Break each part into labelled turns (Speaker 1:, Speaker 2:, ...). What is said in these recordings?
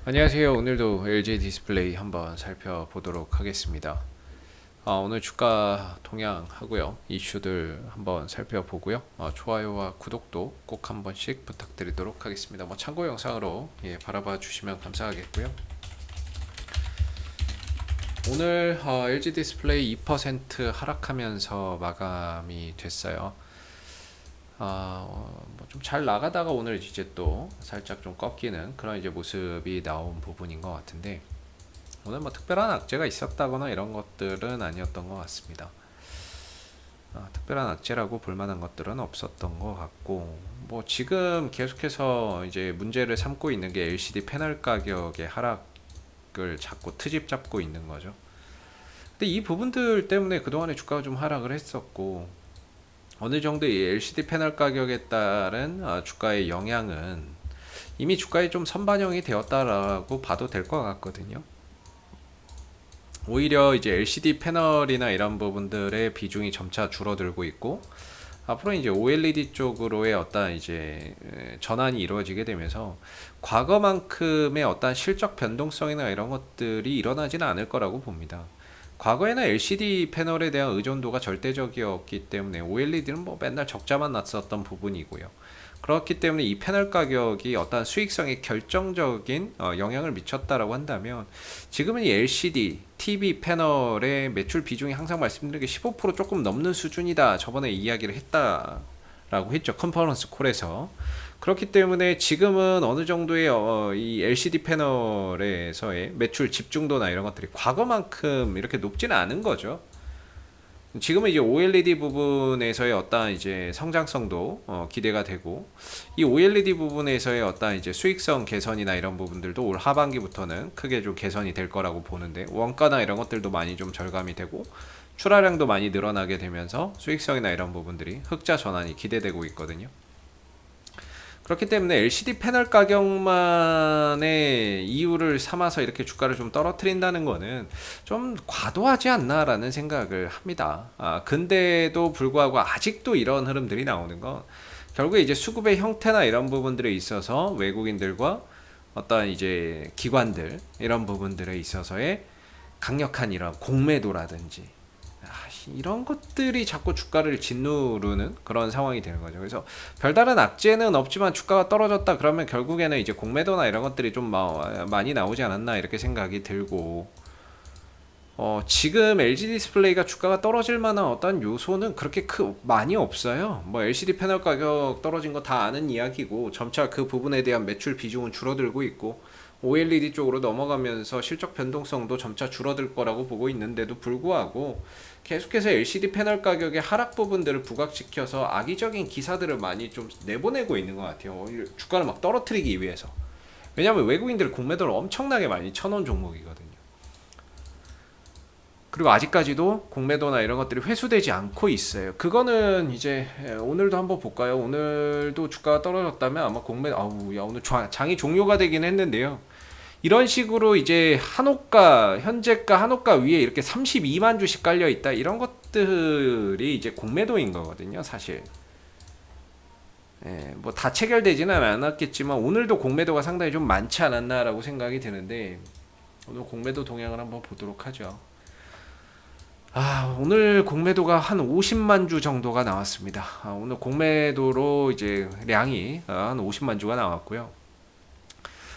Speaker 1: 안녕하세요. 오늘도 LG 디스플레이 한번 살펴보도록 하겠습니다. 오늘 주가 동향하고요. 이슈들 한번 살펴보고요. 좋아요와 구독도 꼭 한 번씩 부탁드리도록 하겠습니다. 참고 영상으로 바라봐 주시면 감사하겠고요. 오늘 LG 디스플레이 2% 하락하면서 마감이 됐어요. 좀 잘 나가다가 오늘 이제 또 살짝 좀 꺾이는 그런 이제 모습이 나온 부분인 것 같은데, 오늘 특별한 악재가 있었다거나 이런 것들은 아니었던 것 같습니다. 특별한 악재라고 볼 만한 것들은 없었던 것 같고, 지금 계속해서 이제 문제를 삼고 있는 게 LCD 패널 가격의 하락을 자꾸 트집 잡고 있는 거죠. 근데 이 부분들 때문에 그동안에 주가가 좀 하락을 했었고, 어느 정도 이 LCD 패널 가격에 따른 주가의 영향은 이미 주가에 좀 선반영이 되었다라고 봐도 될 것 같거든요. 오히려 이제 LCD 패널이나 이런 부분들의 비중이 점차 줄어들고 있고, 앞으로 이제 OLED 쪽으로의 어떤 이제 전환이 이루어지게 되면서 과거만큼의 어떤 실적 변동성이나 이런 것들이 일어나지는 않을 거라고 봅니다. 과거에는 LCD 패널에 대한 의존도가 절대적이었기 때문에 OLED는 맨날 적자만 났었던 부분이고요. 그렇기 때문에 이 패널 가격이 어떤 수익성에 결정적인 영향을 미쳤다라고 한다면, 지금은 이 LCD, TV 패널의 매출 비중이 항상 말씀드린 게 15% 조금 넘는 수준이다. 저번에 이야기를 했다라고 했죠. 컨퍼런스 콜에서. 그렇기 때문에 지금은 어느 정도의 이 LCD 패널에서의 매출 집중도나 이런 것들이 과거만큼 이렇게 높지는 않은 거죠. 지금은 이제 OLED 부분에서의 어떤 이제 성장성도 기대가 되고, 이 OLED 부분에서의 어떤 이제 수익성 개선이나 이런 부분들도 올 하반기부터는 크게 좀 개선이 될 거라고 보는데, 원가나 이런 것들도 많이 좀 절감이 되고 출하량도 많이 늘어나게 되면서 수익성이나 이런 부분들이 흑자 전환이 기대되고 있거든요. 그렇기 때문에 LCD 패널 가격만의 이유를 삼아서 이렇게 주가를 좀 떨어뜨린다는 거는 좀 과도하지 않나라는 생각을 합니다. 근데도 불구하고 아직도 이런 흐름들이 나오는 건 결국에 이제 수급의 형태나 이런 부분들에 있어서 외국인들과 어떤 이제 기관들 이런 부분들에 있어서의 강력한 이런 공매도라든지 이런 것들이 자꾸 주가를 짓누르는 그런 상황이 되는 거죠. 그래서 별다른 악재는 없지만 주가가 떨어졌다 그러면 결국에는 이제 공매도나 이런 것들이 좀 많이 나오지 않았나 이렇게 생각이 들고, 지금 LG 디스플레이가 주가가 떨어질 만한 어떤 요소는 그렇게 많이 없어요. LCD 패널 가격 떨어진 거 다 아는 이야기고, 점차 그 부분에 대한 매출 비중은 줄어들고 있고, OLED 쪽으로 넘어가면서 실적 변동성도 점차 줄어들 거라고 보고 있는데도 불구하고 계속해서 LCD 패널 가격의 하락 부분들을 부각시켜서 악의적인 기사들을 많이 좀 내보내고 있는 것 같아요. 주가를 막 떨어뜨리기 위해서. 왜냐하면 외국인들 공매도를 엄청나게 많이 쳐놓은 종목이거든요. 그리고 아직까지도 공매도나 이런 것들이 회수되지 않고 있어요. 그거는 이제 오늘도 한번 볼까요? 오늘도 주가가 떨어졌다면 아마 오늘 장이 종료가 되긴 했는데요. 이런 식으로 이제 한호가, 현재가 한호가 위에 이렇게 32만 주씩 깔려 있다, 이런 것들이 이제 공매도인 거거든요, 사실. 다 체결되지는 않았겠지만 오늘도 공매도가 상당히 좀 많지 않았나라고 생각이 드는데, 오늘 공매도 동향을 한번 보도록 하죠. 오늘 공매도가 한 50만 주 정도가 나왔습니다. 오늘 공매도로 이제 량이 한 50만 주가 나왔고요.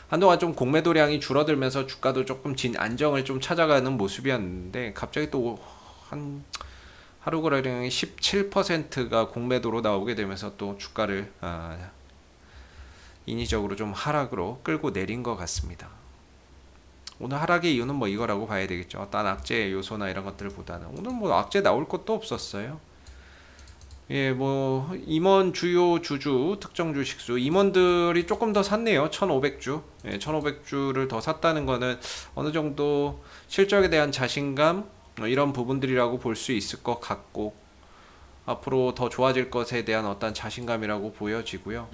Speaker 1: 한동안 좀 공매도량이 줄어들면서 주가도 조금 안정을 좀 찾아가는 모습이었는데, 갑자기 또 한 하루 거래량의 17%가 공매도로 나오게 되면서 또 주가를 인위적으로 좀 하락으로 끌고 내린 것 같습니다. 오늘 하락의 이유는 이거라고 봐야 되겠죠. 어떤 악재 요소나 이런 것들보다는 오늘 악재 나올 것도 없었어요. 임원 주요 주주 특정 주식수 임원들이 조금 더 샀네요. 1,500주. 1,500주를 더 샀다는 거는 어느 정도 실적에 대한 자신감 이런 부분들이라고 볼 수 있을 것 같고, 앞으로 더 좋아질 것에 대한 어떤 자신감이라고 보여지고요.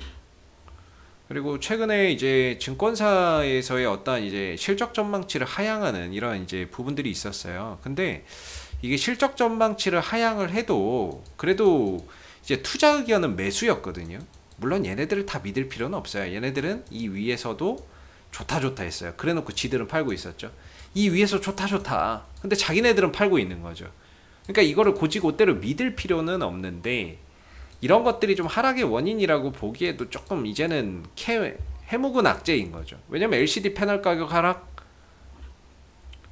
Speaker 1: 그리고 최근에 이제 증권사에서의 어떤 이제 실적 전망치를 하향하는 이런 이제 부분들이 있었어요. 근데 이게 실적 전망치를 하향을 해도 그래도 이제 투자 의견은 매수였거든요. 물론 얘네들을 다 믿을 필요는 없어요. 얘네들은 이 위에서도 좋다 좋다 했어요. 그래놓고 지들은 팔고 있었죠. 이 위에서 좋다 좋다. 근데 자기네들은 팔고 있는 거죠. 그러니까 이거를 곧이곧대로 믿을 필요는 없는데 이런 것들이 좀 하락의 원인이라고 보기에도 조금 이제는 해묵은 악재인 거죠. 왜냐면 LCD 패널 가격 하락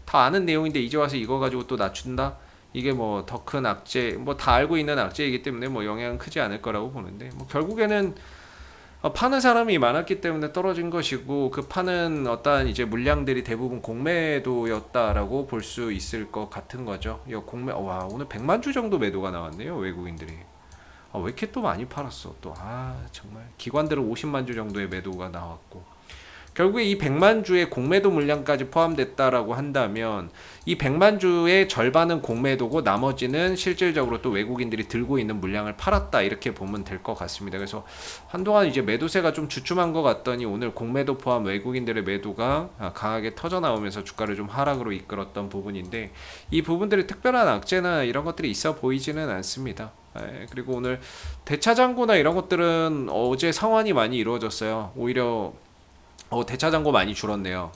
Speaker 1: 다 아는 내용인데 이제 와서 이거 가지고 또 낮춘다? 이게 뭐 더 큰 악재, 뭐 다 알고 있는 악재이기 때문에 뭐 영향은 크지 않을 거라고 보는데 뭐 결국에는 파는 사람이 많았기 때문에 떨어진 것이고 그 파는 어떠한 이제 물량들이 대부분 공매도였다라고 볼 수 있을 것 같은 거죠. 이 공매 와 오늘 100만 주 정도 매도가 나왔네요. 외국인들이. 왜 이렇게 또 많이 팔았어 또. 정말 기관들은 50만 주 정도의 매도가 나왔고 결국에 이 100만 주의 공매도 물량까지 포함됐다라고 한다면 이 100만 주의 절반은 공매도고 나머지는 실질적으로 또 외국인들이 들고 있는 물량을 팔았다 이렇게 보면 될 것 같습니다. 그래서 한동안 이제 매도세가 좀 주춤한 것 같더니 오늘 공매도 포함 외국인들의 매도가 강하게 터져 나오면서 주가를 좀 하락으로 이끌었던 부분인데 이 부분들이 특별한 악재나 이런 것들이 있어 보이지는 않습니다. 그리고 오늘 대차장고나 이런 것들은 어제 상환이 많이 이루어졌어요. 오히려 대차장고 많이 줄었네요.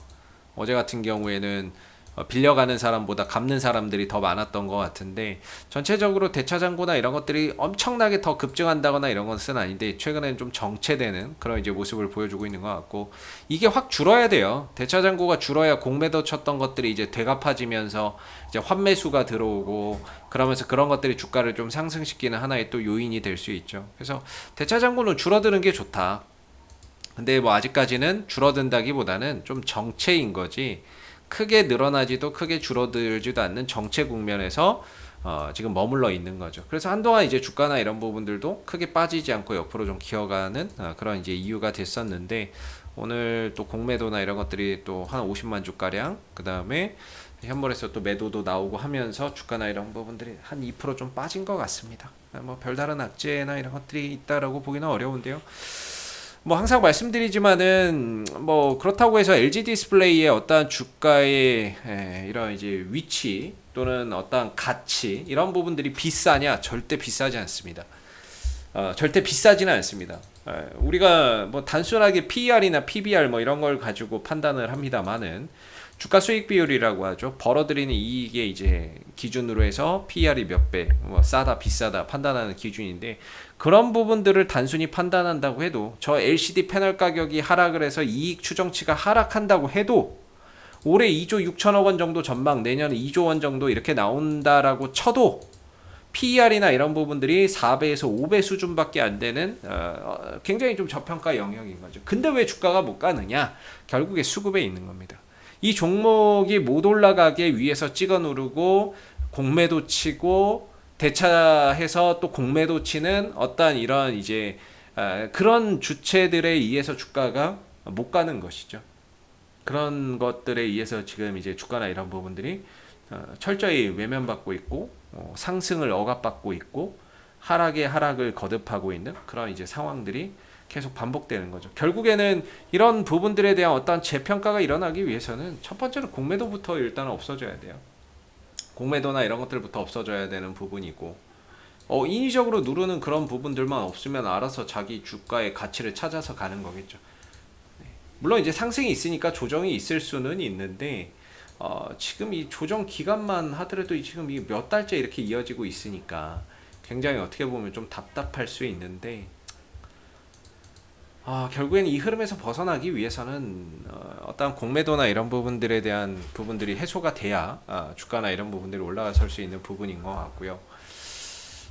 Speaker 1: 어제 같은 경우에는 빌려가는 사람보다 갚는 사람들이 더 많았던 것 같은데 전체적으로 대차장고나 이런 것들이 엄청나게 더 급증한다거나 이런 것은 아닌데 최근에는 좀 정체되는 그런 이제 모습을 보여주고 있는 것 같고 이게 확 줄어야 돼요. 대차장고가 줄어야 공매도 쳤던 것들이 이제 되갚아지면서 이제 환매수가 들어오고 그러면서 그런 것들이 주가를 좀 상승시키는 하나의 또 요인이 될 수 있죠. 그래서 대차장고는 줄어드는 게 좋다. 근데 뭐 아직까지는 줄어든다기보다는 좀 정체인 거지 크게 늘어나지도 크게 줄어들지도 않는 정체 국면에서 지금 머물러 있는 거죠. 그래서 한동안 이제 주가나 이런 부분들도 크게 빠지지 않고 옆으로 좀 기어가는 그런 이제 이유가 됐었는데 오늘 또 공매도나 이런 것들이 또 한 50만 주가량 그 다음에 현물에서 또 매도도 나오고 하면서 주가나 이런 부분들이 한 2% 좀 빠진 것 같습니다. 뭐 별다른 악재나 이런 것들이 있다라고 보기는 어려운데요. 뭐 항상 말씀드리지만은 뭐 그렇다고 해서 LG 디스플레이의 어떠한 주가의 이런 이제 위치 또는 어떠한 가치 이런 부분들이 비싸냐? 절대 비싸지 않습니다. 절대 비싸지는 않습니다. 우리가 뭐 단순하게 PER이나 PBR 뭐 이런 걸 가지고 판단을 합니다만은 주가 수익 비율이라고 하죠. 벌어들이는 이익의 이제 기준으로 해서 PER이 몇 배, 뭐 싸다 비싸다 판단하는 기준인데 그런 부분들을 단순히 판단한다고 해도 저 LCD 패널 가격이 하락을 해서 이익 추정치가 하락한다고 해도 올해 2조 6천억 원 정도 전망, 내년에 2조 원 정도 이렇게 나온다라고 쳐도 PER이나 이런 부분들이 4배에서 5배 수준밖에 안 되는 굉장히 좀 저평가 영역인 거죠. 근데 왜 주가가 못 가느냐? 결국에 수급에 있는 겁니다. 이 종목이 못 올라가게 위에서 찍어 누르고 공매도 치고 대차해서 또 공매도 치는 어떠한 이런 이제 그런 주체들에 의해서 주가가 못 가는 것이죠. 그런 것들에 의해서 지금 이제 주가나 이런 부분들이 철저히 외면받고 있고 상승을 억압받고 있고 하락에 하락을 거듭하고 있는 그런 이제 상황들이 계속 반복되는 거죠. 결국에는 이런 부분들에 대한 어떤 재평가가 일어나기 위해서는 첫 번째로 공매도부터 일단 없어져야 돼요. 공매도나 이런 것들부터 없어져야 되는 부분이고 인위적으로 누르는 그런 부분들만 없으면 알아서 자기 주가의 가치를 찾아서 가는 거겠죠. 물론 이제 상승이 있으니까 조정이 있을 수는 있는데 지금 이 조정 기간만 하더라도 지금 이 몇 달째 이렇게 이어지고 있으니까 굉장히 어떻게 보면 좀 답답할 수 있는데 결국엔 이 흐름에서 벗어나기 위해서는 어떤 공매도나 이런 부분들에 대한 부분들이 해소가 돼야 주가나 이런 부분들이 올라설 수 있는 부분인 것 같고요.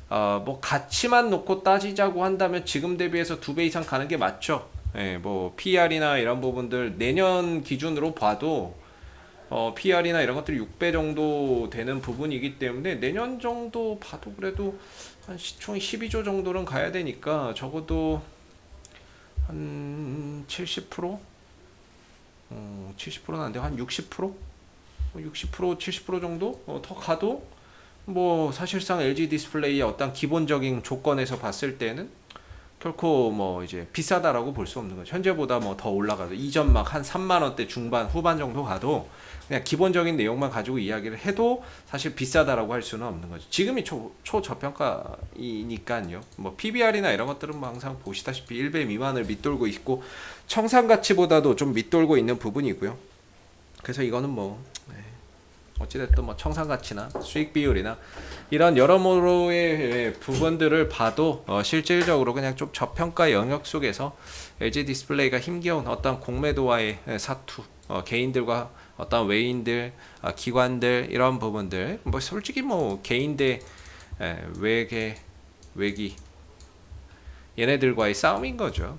Speaker 1: 뭐 가치만 놓고 따지자고 한다면 지금 대비해서 2배 이상 가는 게 맞죠. 뭐 PER이나 이런 부분들 내년 기준으로 봐도 PER이나 이런 것들이 6배 정도 되는 부분이기 때문에 내년 정도 봐도 그래도 한 시총이 12조 정도는 가야 되니까 적어도 한 70%? 70%는 안 되고 한 60%? 60% 70% 정도 더 가도 뭐 사실상 LG 디스플레이의 어떤 기본적인 조건에서 봤을 때는 결코 뭐 이제 비싸다라고 볼 수 없는 거죠. 현재보다 뭐 더 올라가도 이전 막 한 3만 원대 중반 후반 정도 가도 그냥 기본적인 내용만 가지고 이야기를 해도 사실 비싸다라고 할 수는 없는 거죠. 지금이 초저평가이니까요. 뭐 PBR이나 이런 것들은 뭐 항상 보시다시피 1배 미만을 밑돌고 있고 청산 가치보다도 좀 밑돌고 있는 부분이고요. 그래서 이거는 뭐 어찌됐든 뭐 청산 가치나 수익 비율이나 이런 여러모로의 부분들을 봐도 실질적으로 그냥 좀 저평가 영역 속에서 LG 디스플레이가 힘겨운 어떤 공매도와의 사투, 개인들과 어떤 외인들, 기관들 이런 부분들 뭐 솔직히 뭐 개인 대 외기 얘네들과의 싸움인 거죠.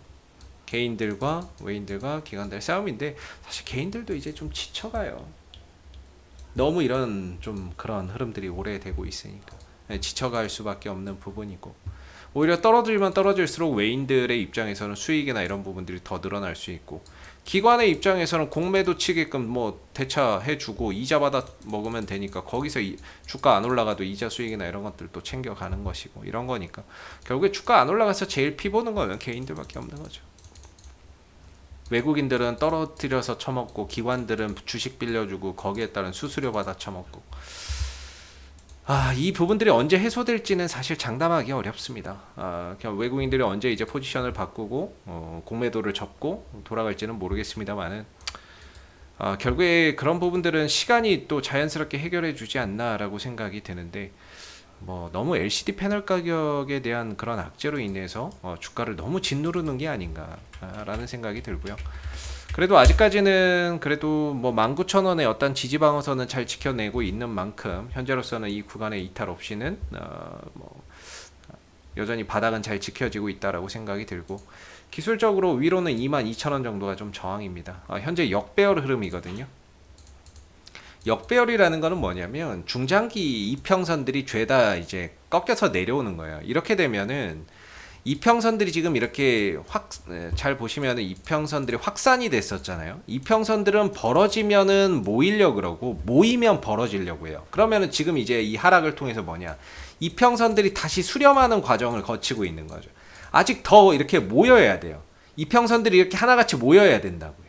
Speaker 1: 개인들과 외인들과 기관들의 싸움인데 사실 개인들도 이제 좀 지쳐가요. 너무 이런 좀 그런 흐름들이 오래되고 있으니까 지쳐갈 수밖에 없는 부분이고 오히려 떨어지면 떨어질수록 외인들의 입장에서는 수익이나 이런 부분들이 더 늘어날 수 있고 기관의 입장에서는 공매도 치게끔 뭐 대차해주고 이자 받아 먹으면 되니까 거기서 주가 안 올라가도 이자 수익이나 이런 것들도 챙겨가는 것이고 이런 거니까 결국에 주가 안 올라가서 제일 피 보는 거는 개인들밖에 없는 거죠. 외국인들은 떨어뜨려서 처먹고 기관들은 주식 빌려주고 거기에 따른 수수료 받아 처먹고 이 부분들이 언제 해소될지는 사실 장담하기 어렵습니다. 그냥 외국인들이 언제 이제 포지션을 바꾸고 공매도를 접고 돌아갈지는 모르겠습니다만은 결국에 그런 부분들은 시간이 또 자연스럽게 해결해 주지 않나라고 생각이 드는데 뭐 너무 LCD 패널 가격에 대한 그런 악재로 인해서 주가를 너무 짓누르는 게 아닌가라는 생각이 들고요. 그래도 아직까지는 그래도 뭐 19,000원의 어떤 지지 방어선은 잘 지켜내고 있는 만큼 현재로서는 이 구간에 이탈 없이는 뭐 여전히 바닥은 잘 지켜지고 있다라고 생각이 들고 기술적으로 위로는 22,000원 정도가 좀 저항입니다. 현재 역배열 흐름이거든요. 역배열이라는 거는 뭐냐면 중장기 이평선들이 죄다 이제 꺾여서 내려오는 거예요. 이렇게 되면은 이평선들이 지금 이렇게 잘 보시면은 이평선들이 확산이 됐었잖아요. 이평선들은 벌어지면은 모이려 그러고 모이면 벌어지려고 해요. 그러면은 지금 이제 이 하락을 통해서 뭐냐? 이평선들이 다시 수렴하는 과정을 거치고 있는 거죠. 아직 더 이렇게 모여야 돼요. 이평선들이 이렇게 하나같이 모여야 된다고요.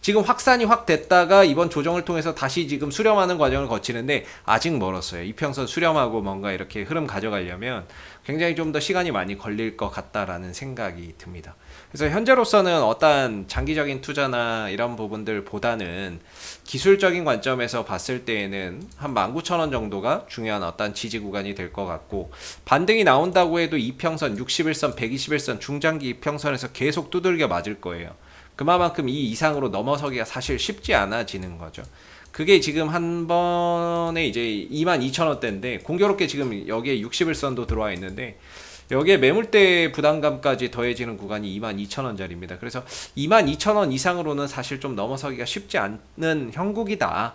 Speaker 1: 지금 확산이 확 됐다가 이번 조정을 통해서 다시 지금 수렴하는 과정을 거치는데 아직 멀었어요. 이평선 수렴하고 뭔가 이렇게 흐름 가져가려면 굉장히 좀 더 시간이 많이 걸릴 것 같다라는 생각이 듭니다. 그래서 현재로서는 어떤 장기적인 투자나 이런 부분들보다는 기술적인 관점에서 봤을 때에는 한 19,000원 정도가 중요한 어떤 지지 구간이 될 것 같고 반등이 나온다고 해도 이평선, 61선, 121선 중장기 이평선에서 계속 두들겨 맞을 거예요. 그만큼 이 이상으로 넘어서기가 사실 쉽지 않아지는 거죠. 그게 지금 한 번에 이제 22,000원대인데 공교롭게 지금 여기에 60일선도 들어와 있는데 여기에 매물대 부담감까지 더해지는 구간이 22,000원짜리입니다. 그래서 22,000원 이상으로는 사실 좀 넘어서기가 쉽지 않는 형국이다.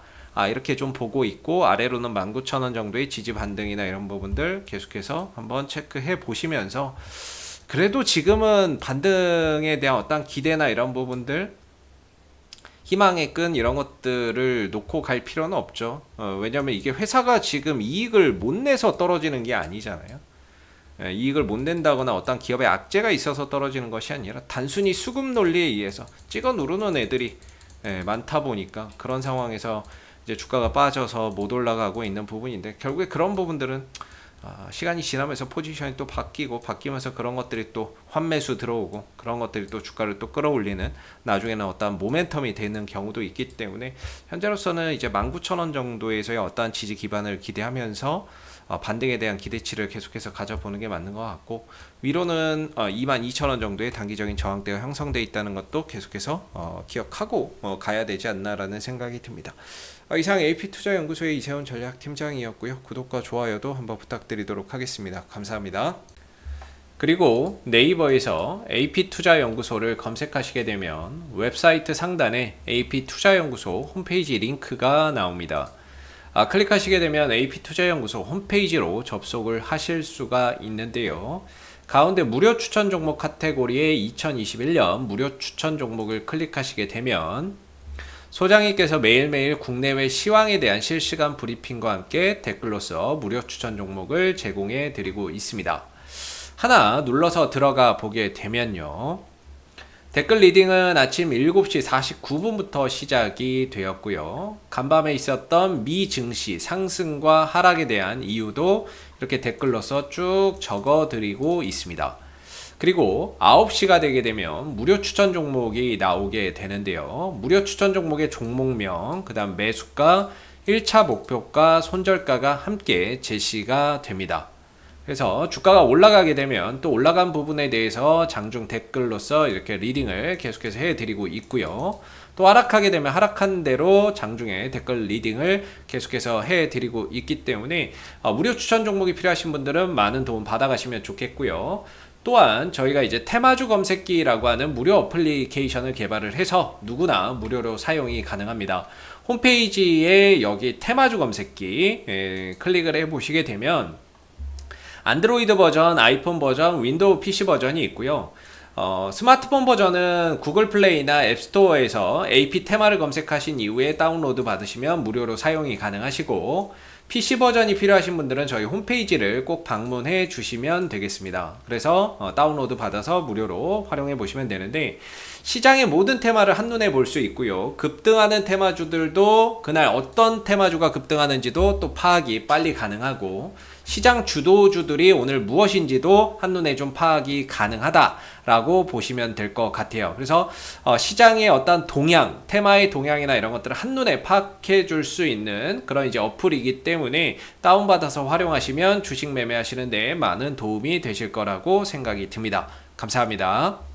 Speaker 1: 이렇게 좀 보고 있고 아래로는 19,000원 정도의 지지 반등이나 이런 부분들 계속해서 한번 체크해 보시면서 그래도 지금은 반등에 대한 어떤 기대나 이런 부분들 희망의 끈 이런 것들을 놓고 갈 필요는 없죠. 왜냐면 이게 회사가 지금 이익을 못 내서 떨어지는 게 아니잖아요. 이익을 못 낸다거나 어떤 기업의 악재가 있어서 떨어지는 것이 아니라 단순히 수급 논리에 의해서 찍어 누르는 애들이 많다 보니까 그런 상황에서 이제 주가가 빠져서 못 올라가고 있는 부분인데 결국에 그런 부분들은 시간이 지나면서 포지션이 또 바뀌면서 그런 것들이 또 환매수 들어오고 그런 것들이 또 주가를 또 끌어올리는 나중에는 어떠한 모멘텀이 되는 경우도 있기 때문에 현재로서는 이제 19,000원 정도에서의 어떠한 지지 기반을 기대하면서 반등에 대한 기대치를 계속해서 가져보는 게 맞는 것 같고 위로는 22,000원 정도의 단기적인 저항대가 형성되어 있다는 것도 계속해서 기억하고 가야 되지 않나라는 생각이 듭니다. 이상 AP투자연구소의 이세훈 전략팀장이었고요. 구독과 좋아요도 한번 부탁드리도록 하겠습니다. 감사합니다. 그리고 네이버에서 AP투자연구소를 검색하시게 되면 웹사이트 상단에 AP투자연구소 홈페이지 링크가 나옵니다. 클릭하시게 되면 AP투자연구소 홈페이지로 접속을 하실 수가 있는데요. 가운데 무료 추천 종목 카테고리에 2021년 무료 추천 종목을 클릭하시게 되면 소장님께서 매일매일 국내외 시황에 대한 실시간 브리핑과 함께 댓글로서 무료 추천 종목을 제공해 드리고 있습니다. 하나 눌러서 들어가 보게 되면요. 댓글 리딩은 아침 7시 49분부터 시작이 되었고요. 간밤에 있었던 미 증시 상승과 하락에 대한 이유도 이렇게 댓글로서 쭉 적어 드리고 있습니다. 그리고 9시가 되게 되면 무료 추천 종목이 나오게 되는데요. 무료 추천 종목의 종목명, 그 다음 매수가, 1차 목표가, 손절가가 함께 제시가 됩니다. 그래서 주가가 올라가게 되면 또 올라간 부분에 대해서 장중 댓글로서 이렇게 리딩을 계속해서 해드리고 있고요. 또 하락하게 되면 하락한 대로 장중에 댓글 리딩을 계속해서 해드리고 있기 때문에 무료 추천 종목이 필요하신 분들은 많은 도움 받아가시면 좋겠고요. 또한 저희가 이제 테마주 검색기라고 하는 무료 어플리케이션을 개발을 해서 누구나 무료로 사용이 가능합니다. 홈페이지에 여기 테마주 검색기 클릭을 해 보시게 되면 안드로이드 버전, 아이폰 버전, 윈도우 PC 버전이 있고요. 스마트폰 버전은 구글 플레이나 앱스토어에서 AP 테마를 검색하신 이후에 다운로드 받으시면 무료로 사용이 가능하시고, PC 버전이 필요하신 분들은 저희 홈페이지를 꼭 방문해 주시면 되겠습니다. 그래서 다운로드 받아서 무료로 활용해 보시면 되는데, 시장의 모든 테마를 한눈에 볼 수 있고요. 급등하는 테마주들도 그날 어떤 테마주가 급등하는지도 또 파악이 빨리 가능하고, 시장 주도주들이 오늘 무엇인지도 한눈에 좀 파악이 가능하다라고 보시면 될 것 같아요. 그래서 시장의 어떤 동향, 테마의 동향이나 이런 것들을 한눈에 파악해 줄 수 있는 그런 이제 어플이기 때문에 다운받아서 활용하시면 주식 매매하시는 데 많은 도움이 되실 거라고 생각이 듭니다. 감사합니다.